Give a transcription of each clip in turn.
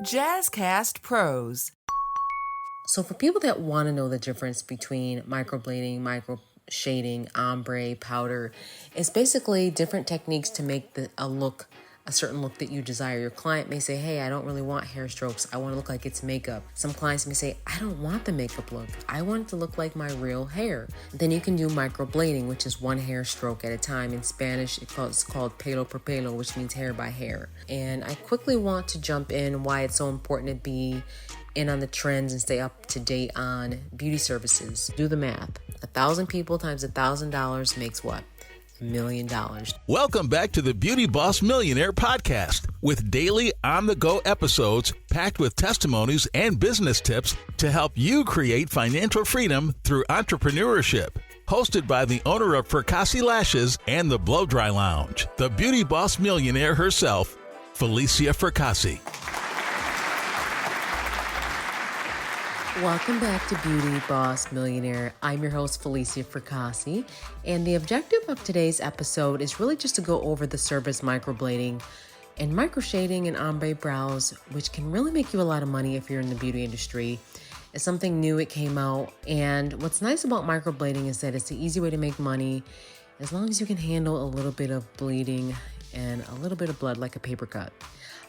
Jazzcast Pros. So for people that want to know the difference between microblading, micro shading, ombre, powder, it's basically different techniques to make a certain look that you desire. Your client may say, hey, I don't really want hair strokes. I want to look like it's makeup. Some clients may say, I don't want the makeup look. I want it to look like my real hair. Then you can do microblading, which is one hair stroke at a time. In Spanish, it's called pelo por pelo, which means hair by hair. And I quickly want to jump in why it's so important to be in on the trends and stay up to date on beauty services. Do the math. 1,000 people times $1,000 makes what? $1 million. Welcome back to the Beauty Boss Millionaire podcast with daily on-the-go episodes packed with testimonies and business tips to help you create financial freedom through entrepreneurship. Hosted by the owner of Fracassi Lashes and the Blow Dry Lounge, the Beauty Boss Millionaire herself, Felicia Fracassi. Welcome back to Beauty Boss Millionaire. I'm your host, Felicia Fracassi, and the objective of today's episode is really just to go over the service microblading and microshading and ombre brows, which can really make you a lot of money if you're in the beauty industry. It's something new, it came out, and what's nice about microblading is that it's an easy way to make money as long as you can handle a little bit of bleeding and a little bit of blood like a paper cut.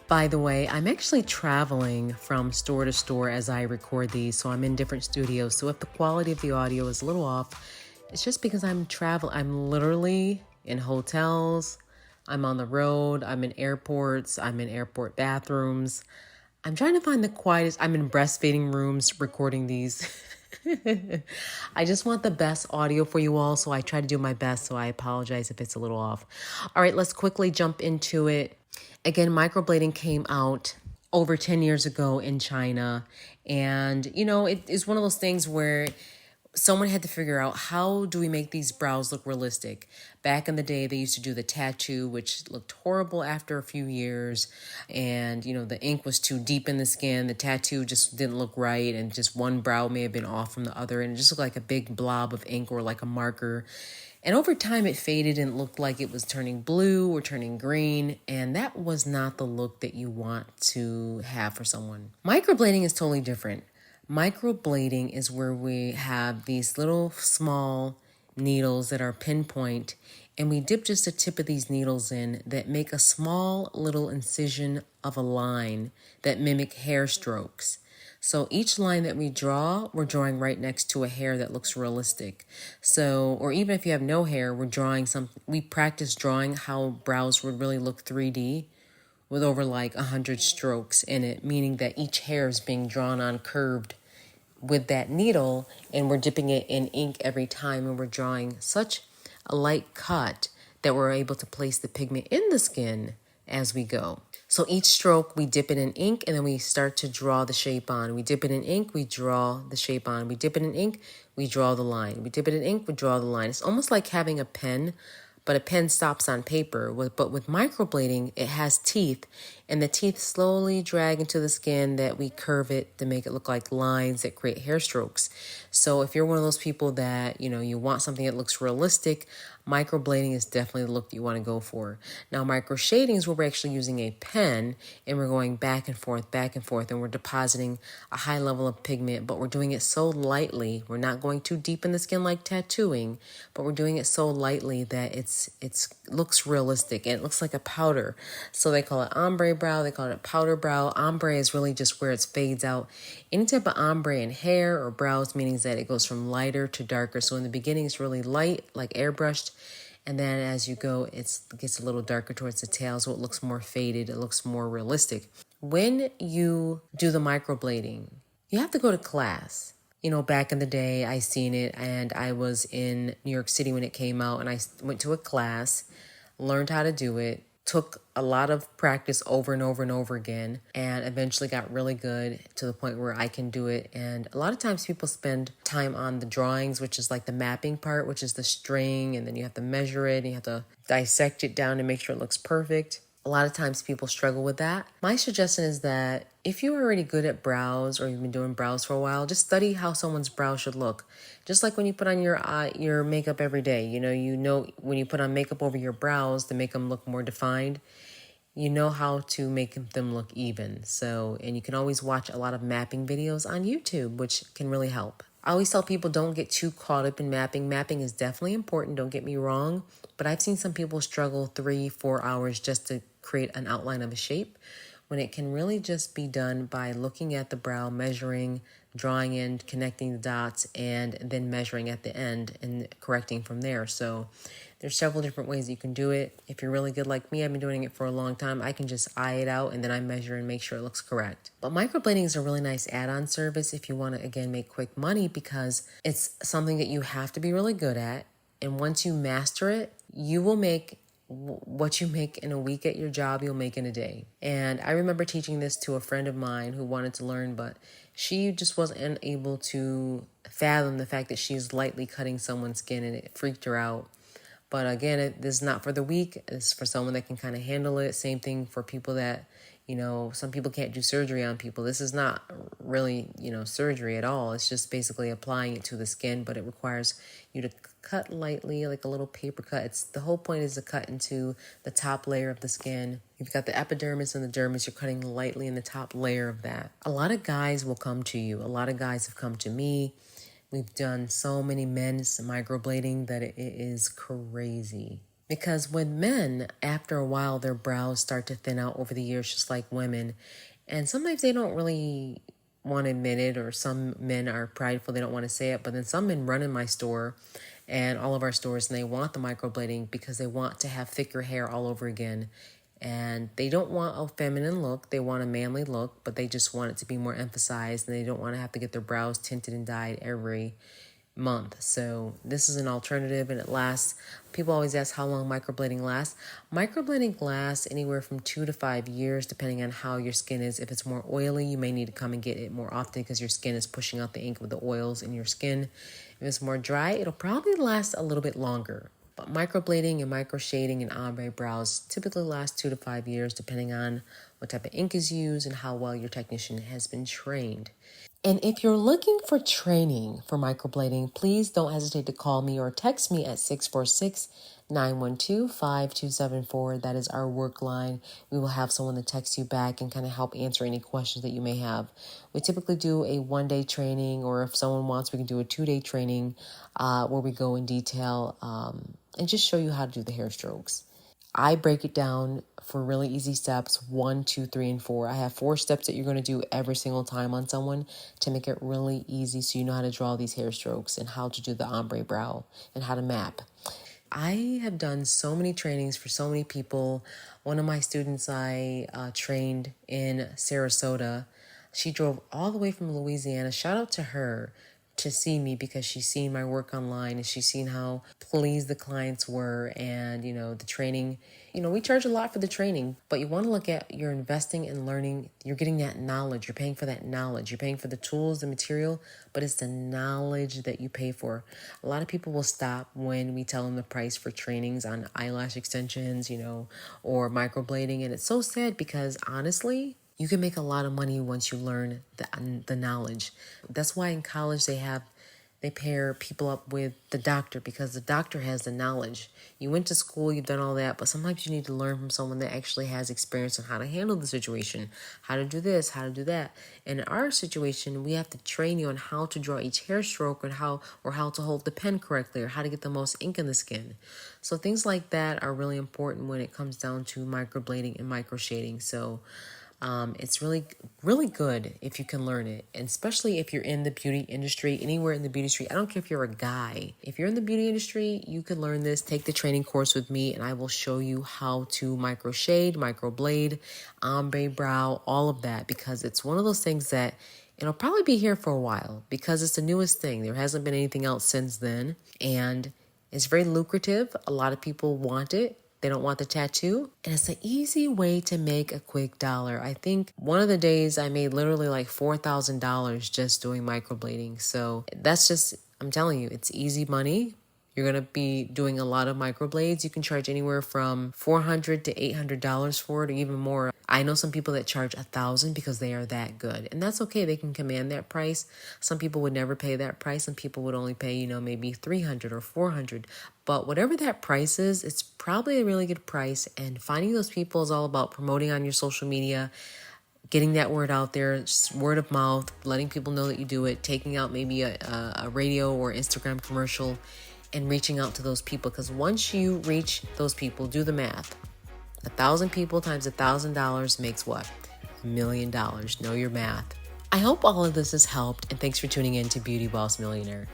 By the way, I'm actually traveling from store to store as I record these, so I'm in different studios. So if the quality of the audio is a little off, it's just because I'm literally in hotels, I'm on the road, I'm in airports, I'm in airport bathrooms. I'm trying to find the quietest, I'm in breastfeeding rooms recording these. I just want the best audio for you all, so I try to do my best, so I apologize if it's a little off. All right, let's quickly jump into it. Again, microblading came out over 10 years ago in China. And, it is one of those things where someone had to figure out, how do we make these brows look realistic? Back in the day, they used to do the tattoo, which looked horrible after a few years. And, the ink was too deep in the skin. The tattoo just didn't look right. And just one brow may have been off from the other. And it just looked like a big blob of ink or like a marker. And over time, it faded and looked like it was turning blue or turning green. And that was not the look that you want to have for someone. Microblading is totally different. Microblading is where we have these little small needles that are pinpoint, and we dip just the tip of these needles in that make a small little incision of a line that mimic hair strokes. So each line that we draw, we're drawing right next to a hair that looks realistic. So, or even if you have no hair, we practice drawing how brows would really look 3D with over like 100 strokes in it, meaning that each hair is being drawn on curved with that needle, and we're dipping it in ink every time, and we're drawing such a light cut that we're able to place the pigment in the skin as we go. So each stroke, we dip it in ink, and then we start to draw the shape on. We dip it in ink, we draw the shape on. We dip it in ink, we draw the line. We dip it in ink, we draw the line. It's almost like having a pen, but a pen stops on paper. But with microblading, it has teeth, and the teeth slowly drag into the skin that we curve it to make it look like lines that create hair strokes. So if you're one of those people that, you want something that looks realistic, microblading is definitely the look that you want to go for. Now, microshading is where we're actually using a pen, and we're going back and forth, and we're depositing a high level of pigment, but we're doing it so lightly. We're not going too deep in the skin like tattooing, but we're doing it so lightly that it looks realistic, and it looks like a powder. So they call it ombre brow, they call it powder brow. Ombre is really just where it fades out. Any type of ombre in hair or brows means that it goes from lighter to darker. So in the beginning, it's really light, like airbrushed. And then as you go, it gets a little darker towards the tail, so it looks more faded. It looks more realistic. When you do the microblading, you have to go to class. Back in the day, I seen it, and I was in New York City when it came out, and I went to a class, learned how to do it, took a lot of practice over and over and over again, and eventually got really good to the point where I can do it. And a lot of times people spend time on the drawings, which is like the mapping part, which is the string, and then you have to measure it, and you have to dissect it down to make sure it looks perfect. A lot of times people struggle with that. My suggestion is that if you're already good at brows, or you've been doing brows for a while, just study how someone's brow should look. Just like when you put on your makeup every day, you know when you put on makeup over your brows to make them look more defined. you know how to make them look even. So, and you can always watch a lot of mapping videos on YouTube, which can really help. I always tell people don't get too caught up in mapping. Mapping is definitely important, don't get me wrong, but I've seen some people struggle 3-4 hours just to create an outline of a shape, when it can really just be done by looking at the brow, measuring, drawing in, connecting the dots, and then measuring at the end and correcting from there. So there's several different ways you can do it. If you're really good like me, I've been doing it for a long time, I can just eye it out and then I measure and make sure it looks correct. But microblading is a really nice add-on service if you want to, again, make quick money, because it's something that you have to be really good at. And once you master it, you will make what you make in a week at your job, you'll make in a day. And I remember teaching this to a friend of mine who wanted to learn, but she just wasn't able to fathom the fact that she's lightly cutting someone's skin, and it freaked her out. But again, this is not for the weak. It's for someone that can kind of handle it. Same thing for people that, some people can't do surgery on people. This is not really, surgery at all. It's just basically applying it to the skin, but it requires you to cut lightly, like a little paper cut. The whole point is to cut into the top layer of the skin. You've got the epidermis and the dermis. You're cutting lightly in the top layer of that. A lot of guys will come to you. A lot of guys have come to me. We've done so many men's microblading that it is crazy. Because when men, after a while, their brows start to thin out over the years, just like women. And sometimes they don't really want to admit it, or some men are prideful, they don't want to say it. But then some men run in my store and all of our stores, and they want the microblading because they want to have thicker hair all over again. And they don't want a feminine look, they want a manly look, but they just want it to be more emphasized, and they don't want to have to get their brows tinted and dyed every month. So this is an alternative, and it lasts. People always ask how long microblading lasts. Microblading lasts anywhere from 2 to 5 years, depending on how your skin is. If it's more oily, you may need to come and get it more often because your skin is pushing out the ink with the oils in your skin. If it's more dry, it'll probably last a little bit longer. But microblading and microshading and ombre brows typically last 2 to 5 years, depending on what type of ink is used and how well your technician has been trained. And if you're looking for training for microblading, please don't hesitate to call me or text me at 646-912-5274. That is our work line. We will have someone to text you back and kind of help answer any questions that you may have. We typically do a 1-day training, or if someone wants, we can do a 2-day training where we go in detail and just show you how to do the hair strokes. I break it down for really easy steps, 1, 2, 3, and 4. I have 4 steps that you're going to do every single time on someone to make it really easy, so you know how to draw these hair strokes and how to do the ombre brow and how to map. I have done so many trainings for so many people. One of my students I trained in Sarasota, she drove all the way from Louisiana. Shout out to her, to see me, because she's seen my work online and she's seen how pleased the clients were. And, the training, we charge a lot for the training, but you want to look at, you're investing in learning, you're getting that knowledge, you're paying for that knowledge, you're paying for the tools, the material, but it's the knowledge that you pay for. A lot of people will stop when we tell them the price for trainings on eyelash extensions, or microblading. And it's so sad, because honestly, you can make a lot of money once you learn the knowledge. That's why in college they pair people up with the doctor, because the doctor has the knowledge. You went to school, you've done all that, but sometimes you need to learn from someone that actually has experience on how to handle the situation, how to do this, how to do that. And in our situation, we have to train you on how to draw each hair stroke, and how to hold the pen correctly, or how to get the most ink in the skin. So things like that are really important when it comes down to microblading and microshading. So it's really, really good if you can learn it, and especially if you're in the beauty industry, anywhere in the beauty industry. I don't care if you're a guy. If you're in the beauty industry, you can learn this. Take the training course with me, and I will show you how to microshade, microblade, ombre brow, all of that, because it's one of those things that it'll probably be here for a while, because it's the newest thing. There hasn't been anything else since then, and it's very lucrative. A lot of people want it. They don't want the tattoo. And it's an easy way to make a quick dollar. I think one of the days I made literally like $4,000 just doing microblading. So that's just, I'm telling you, it's easy money. You're going to be doing a lot of microblades. You can charge anywhere from $400 to $800 for it, or even more. I know some people that charge $1,000 because they are that good, and that's okay. They can command that price. Some people would never pay that price. Some people would only pay, maybe $300 or $400. But whatever that price is, it's probably a really good price. And finding those people is all about promoting on your social media, getting that word out there, just word of mouth, letting people know that you do it, taking out maybe a radio or Instagram commercial and reaching out to those people. Because once you reach those people, do the math. 1,000 people times $1,000 makes what? $1 million. Know your math. I hope all of this has helped, and thanks for tuning in to Beauty Boss Millionaire.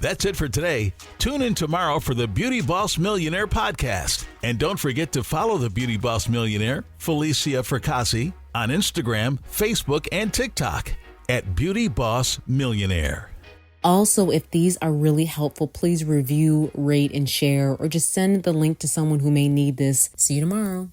That's it for today. Tune in tomorrow for the Beauty Boss Millionaire podcast. And don't forget to follow the Beauty Boss Millionaire, Felicia Fracassi, on Instagram, Facebook, and TikTok at Beauty Boss Millionaire. Also, if these are really helpful, please review, rate, and share, or just send the link to someone who may need this. See you tomorrow.